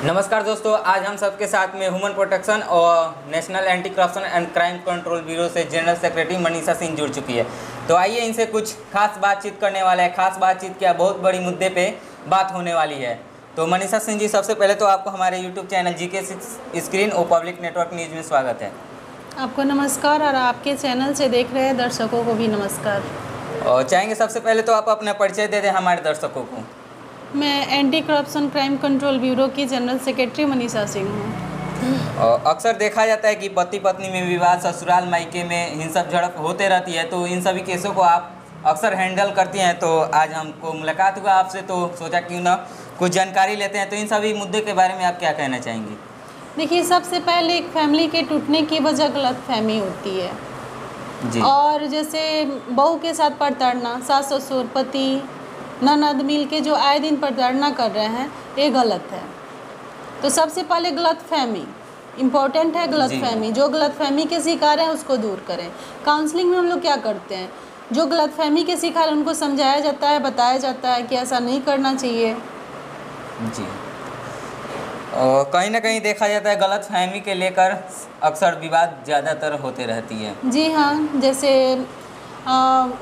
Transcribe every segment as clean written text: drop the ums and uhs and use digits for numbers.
नमस्कार दोस्तों, आज हम सबके साथ में ह्यूमन प्रोटेक्शन और national anti corruption and crime control bureau से जनरल सेक्रेटरी मनीषा सिंह जुड़ चुकी है। तो आइए इनसे कुछ खास बातचीत करने वाले हैं। खास बातचीत क्या, बहुत बड़ी मुद्दे पे बात होने वाली है। तो मनीषा सिंह जी, सबसे पहले तो आपको हमारे यूट्यूब चैनल GK6 स्क्रीन और पब्लिक नेटवर्क न्यूज़ में स्वागत है। आपको नमस्कार और आपके चैनल से देख रहे हैं दर्शकों को भी नमस्कार। और चाहेंगे सबसे पहले तो आप अपना परिचय दे दें हमारे दर्शकों को। मैं anti corruption crime control bureau की जनरल सेक्रेटरी मनीषा सिंह हूँ। अक्सर देखा जाता है कि पति पत्नी में विवाद, ससुराल मायके में हिंसक झड़प होते रहती है, तो इन सभी केसों को आप अक्सर हैंडल करती हैं। तो आज हमको मुलाकात हुआ आपसे, तो सोचा क्यों ना कुछ जानकारी लेते हैं। तो इन सभी मुद्दे के बारे में आप क्या कहना चाहेंगी? देखिए, सबसे पहले एक फैमिली के टूटने की वजह गलतफहमी होती है जी। और जैसे बहू के साथ प्रताड़ना, सास ससुर पति ननद मिल के जो आए दिन प्रताड़ना कर रहे हैं, ये गलत है। तो सबसे पहले गलतफहमी इम्पोर्टेंट है। गलतफहमी, जो गलतफहमी के शिकार हैं उसको दूर करें। काउंसलिंग में हम लोग क्या करते हैं, जो गलतफहमी के शिकार उनको समझाया जाता है, बताया जाता है कि ऐसा नहीं करना चाहिए जी। और कहीं ना कहीं देखा जाता है गलतफहमी के लेकर अक्सर विवाद ज़्यादातर होते रहती है। जी हाँ, जैसे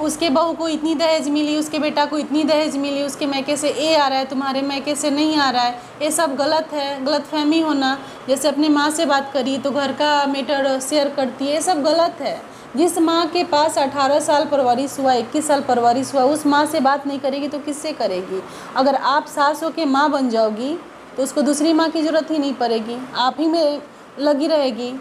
उसके बहू को इतनी दहेज मिली, उसके बेटा को इतनी दहेज मिली, उसके मैके से ये आ रहा है, तुम्हारे मैके से नहीं आ रहा है, ये सब गलत है। गलतफहमी होना, जैसे अपनी माँ से बात करी तो घर का मैटर शेयर करती है, ये सब गलत है। जिस माँ के पास 18 साल परवरिश हुआ, 21 साल परवरिश हुआ, उस माँ से बात नहीं करेगी तो किससे करेगी? अगर आप सास हो के माँ बन जाओगी तो उसको दूसरी माँ की ज़रूरत ही नहीं पड़ेगी, आप ही में लगी रहेगी।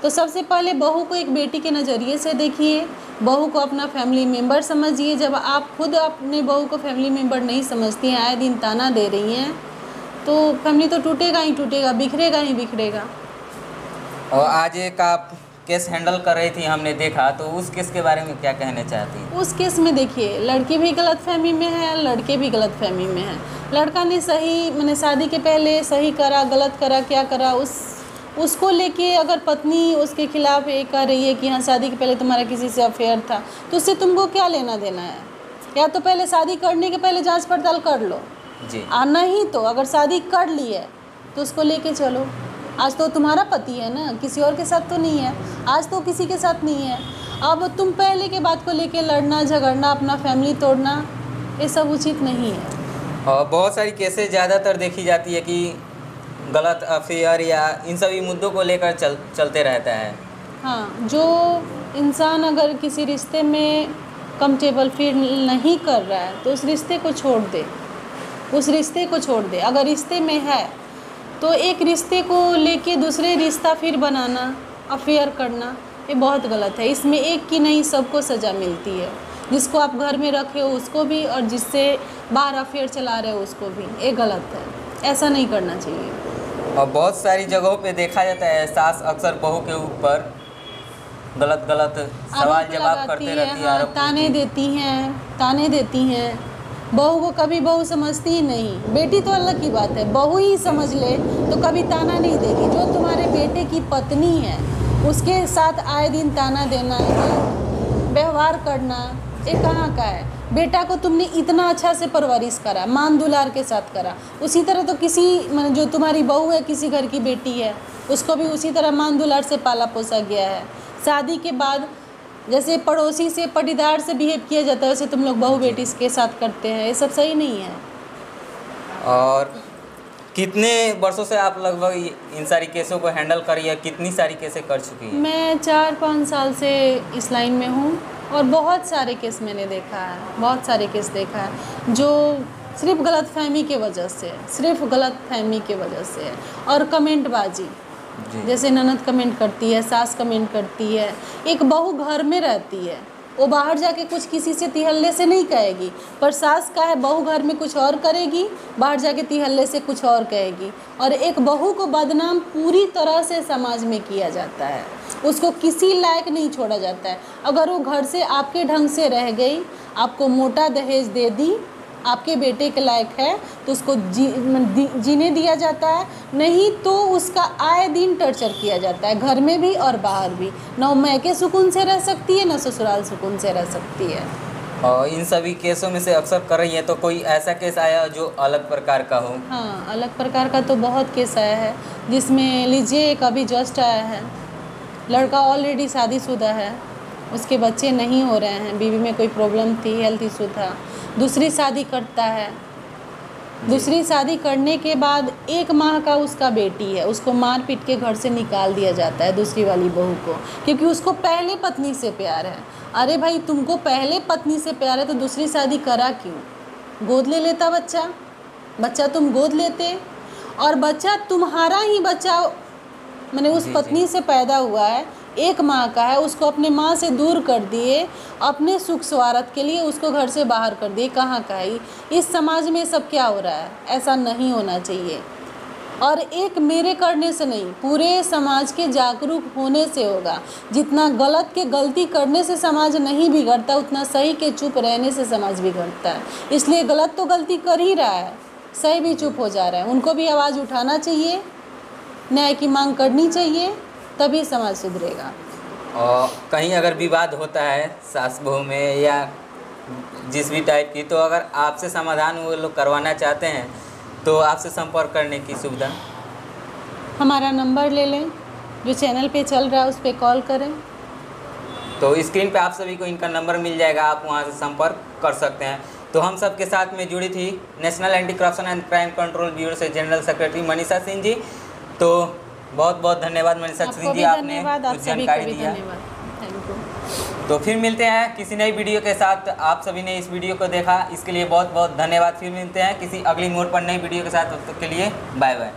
तो सबसे पहले बहू को एक बेटी के नज़रिए से देखिए, बहू को अपना फैमिली मेम्बर समझिए। जब आप खुद अपने बहू को फैमिली मेम्बर नहीं समझती हैं, आए दिन ताना दे रही हैं, तो फैमिली तो टूटेगा ही टूटेगा, बिखरेगा ही बिखरेगा। और आज एक आप केस हैंडल कर रही थी, हमने देखा, तो उस केस के बारे में क्या कहना चाहती हैं? उस केस में देखिए, लड़की भी गलतफहमी में है, लड़के भी गलतफहमी में है। लड़का ने सही, मैंने शादी के पहले सही करा, गलत करा, क्या करा, उसको लेके अगर पत्नी उसके खिलाफ ये कह रही है कि हाँ शादी के पहले तुम्हारा किसी से अफेयर था, तो उससे तुमको क्या लेना देना है? या तो पहले शादी करने के पहले जांच पड़ताल कर लो जी। नहीं तो अगर शादी कर ली है तो उसको लेके चलो। आज तो तुम्हारा पति है ना, किसी और के साथ तो नहीं है, आज तो किसी के साथ नहीं है। अब तुम पहले के बात को लेके लड़ना झगड़ना, अपना फैमिली तोड़ना, ये सब उचित नहीं है। और बहुत सारी केसेस ज़्यादातर देखी जाती है कि गलत अफेयर या इन सभी मुद्दों को लेकर चलते रहता है। हाँ, जो इंसान अगर किसी रिश्ते में कंफर्टेबल फील नहीं कर रहा है तो उस रिश्ते को छोड़ दे, उस रिश्ते को छोड़ दे। अगर रिश्ते में है तो एक रिश्ते को लेके दूसरे रिश्ता फिर बनाना, अफेयर करना, ये बहुत गलत है। इसमें एक की नहीं, सबको सज़ा मिलती है। जिसको आप घर में रखे हो उसको भी, और जिससे बाहर अफेयर चला रहे हो उसको भी, ये गलत है। ऐसा नहीं करना चाहिए। और बहुत सारी जगहों पे देखा जाता है सास अक्सर बहू के ऊपर गलत सवाल जवाब करते रहती है, हाँ, ताने देती हैं। बहू को कभी बहू समझती ही नहीं। बेटी तो अलग की बात है, बहू ही समझ ले तो कभी ताना नहीं देगी। जो तुम्हारे बेटे की पत्नी है उसके साथ आए दिन ताना देना, व्यवहार करना, ये कहाँ का है? बेटा को तुमने इतना अच्छा से परवरिश करा, मान दुलार के साथ करा, उसी तरह तो किसी जो तुम्हारी बहू है, किसी घर की बेटी है, उसको भी उसी तरह मान दुलार से पाला पोसा गया है। शादी के बाद जैसे पड़ोसी से, पटीदार से बिहेव किया जाता है, वैसे तुम लोग बहू बेटी के साथ करते हैं, ये सब सही नहीं है। और कितने वर्षों से आप लगभग इन सारी केसों को हैंडल करी है? कितनी सारी केसें कर चुकी हैं? मैं 4-5 साल से इस लाइन में हूँ और बहुत सारे केस मैंने देखा है, बहुत सारे केस देखा है जो सिर्फ गलतफहमी के वजह से, सिर्फ गलतफहमी के वजह से है। और कमेंटबाजी, जैसे ननद कमेंट करती है, सास कमेंट करती है। एक बहू घर में रहती है, वो बाहर जाके कुछ किसी से तिहल्ले से नहीं कहेगी, पर सास का है बहू घर में कुछ और करेगी, बाहर जाके तिहल्ले से कुछ और कहेगी। और एक बहू को बदनाम पूरी तरह से समाज में किया जाता है, उसको किसी लायक नहीं छोड़ा जाता है। अगर वो घर से आपके ढंग से रह गई, आपको मोटा दहेज दे दी, आपके बेटे के लायक है तो उसको जीने दिया जाता है, नहीं तो उसका आए दिन टर्चर किया जाता है, घर में भी और बाहर भी। ना मैके सुकून से रह सकती है, ना ससुराल सुकून से रह सकती है। और इन सभी केसों में से अक्सर कर रही है, तो कोई ऐसा केस आया जो अलग प्रकार का हो? हाँ, अलग प्रकार का तो बहुत केस आया है, जिसमें लीजिए एक अभी जस्ट आया है, लड़का ऑलरेडी शादीशुदा है, उसके बच्चे नहीं हो रहे हैं, बीवी में कोई प्रॉब्लम थी, हेल्थ इशू था, दूसरी शादी करता है। दूसरी शादी करने के बाद 1 माह का उसका बेटी है, उसको मार पीट के घर से निकाल दिया जाता है दूसरी वाली बहू को, क्योंकि उसको पहले पत्नी से प्यार है। अरे भाई, तुमको पहले पत्नी से प्यार है तो दूसरी शादी करा क्यों? गोद ले लेता बच्चा तुम गोद लेते, और बच्चा तुम्हारा ही बच्चा, मैंने उस पत्नी से पैदा हुआ है, 1 माह का है, उसको अपने माँ से दूर कर दिए, अपने सुख स्वार्थ के लिए उसको घर से बाहर कर दिए। कहाँ का है? इस समाज में सब क्या हो रहा है? ऐसा नहीं होना चाहिए। और एक मेरे करने से नहीं, पूरे समाज के जागरूक होने से होगा। जितना गलत के गलती करने से समाज नहीं बिगड़ता, उतना सही के चुप रहने से समाज बिगड़ता है। इसलिए गलत तो गलती कर ही रहा है, सही भी चुप हो जा रहा है। उनको भी आवाज़ उठाना चाहिए, न्याय की मांग करनी चाहिए, तभी समाज सुधरेगा। और कहीं अगर विवाद होता है सास बहू में या जिस भी टाइप की, तो अगर आपसे समाधान वो लोग करवाना चाहते हैं तो आपसे संपर्क करने की सुविधा? हमारा नंबर ले लें, जो चैनल पे चल रहा है उस पर कॉल करें। तो स्क्रीन पे आप सभी को इनका नंबर मिल जाएगा, आप वहां से संपर्क कर सकते हैं। तो हम सब के साथ में जुड़ी थी national anti corruption and crime control bureau से जनरल सेक्रेटरी मनीषा सिंह जी। तो बहुत बहुत धन्यवाद मनीषा सिंह जी, आपने कुछ जानकारी दिया। तो फिर मिलते हैं किसी नई वीडियो के साथ। आप सभी ने इस वीडियो को देखा, इसके लिए बहुत बहुत धन्यवाद। फिर मिलते हैं किसी अगली मोड़ पर नई वीडियो के साथ, तब तक के लिए बाय बाय।